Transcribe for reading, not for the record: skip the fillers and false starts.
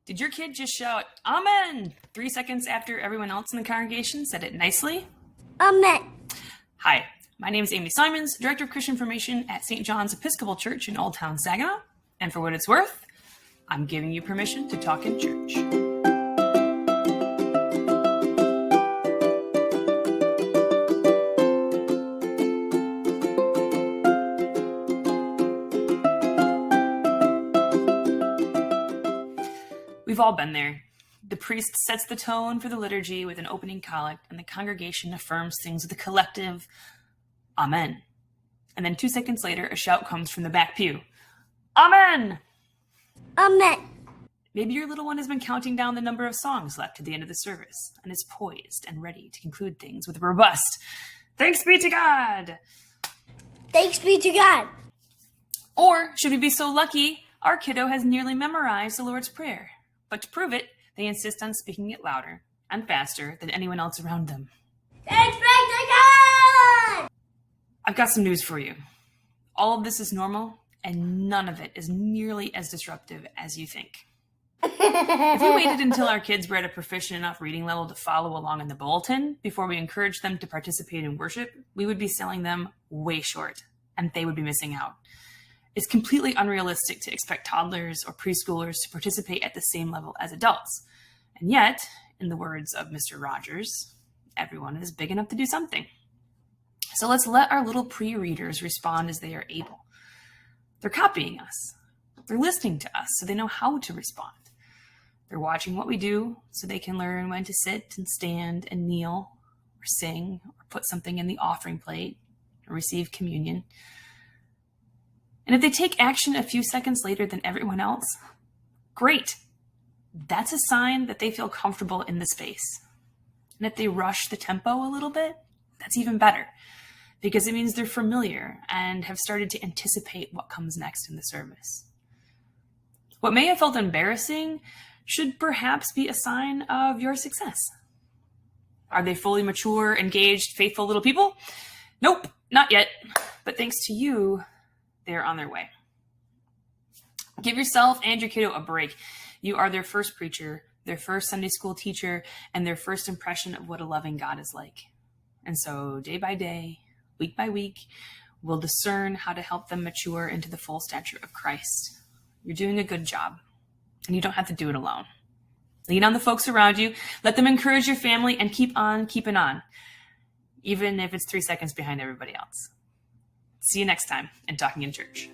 Did your kid just shout, Amen, 3 seconds after everyone else in the congregation said it nicely? Amen. Hi, my name is Amy Simons, Director of Christian Information at St. John's Episcopal Church in Old Town Saginaw. And for what it's worth, I'm giving you permission to talk in church. We've all been there. The priest sets the tone for the liturgy with an opening collect, and the congregation affirms things with a collective Amen. And then 2 seconds later, a shout comes from the back pew. Amen! Amen. Maybe your little one has been counting down the number of songs left to the end of the service and is poised and ready to conclude things with a robust, Thanks be to God! Thanks be to God. Or, should we be so lucky, our kiddo has nearly memorized the Lord's Prayer. But to prove it, they insist on speaking it louder and faster than anyone else around them. Thanks be to God! I've got some news for you. All of this is normal, and none of it is nearly as disruptive as you think. If we waited until our kids were at a proficient enough reading level to follow along in the bulletin before we encouraged them to participate in worship, we would be selling them way short, and they would be missing out. It's completely unrealistic to expect toddlers or preschoolers to participate at the same level as adults. And yet, in the words of Mr. Rogers, everyone is big enough to do something. So let's let our little pre-readers respond as they are able. They're copying us. They're listening to us so they know how to respond. They're watching what we do so they can learn when to sit and stand and kneel or sing or put something in the offering plate or receive communion. And if they take action a few seconds later than everyone else, great. That's a sign that they feel comfortable in the space. And if they rush the tempo a little bit, that's even better, because it means they're familiar and have started to anticipate what comes next in the service. What may have felt embarrassing should perhaps be a sign of your success. Are they fully mature, engaged, faithful little people? Nope, not yet. But thanks to you, they're on their way. Give yourself and your kiddo a break. You are their first preacher, their first Sunday school teacher, and their first impression of what a loving God is like. And so day by day, week by week, we'll discern how to help them mature into the full stature of Christ. You're doing a good job, and you don't have to do it alone. Lean on the folks around you, let them encourage your family, and keep on keeping on, even if it's 3 seconds behind everybody else. See you next time in Talking in Church.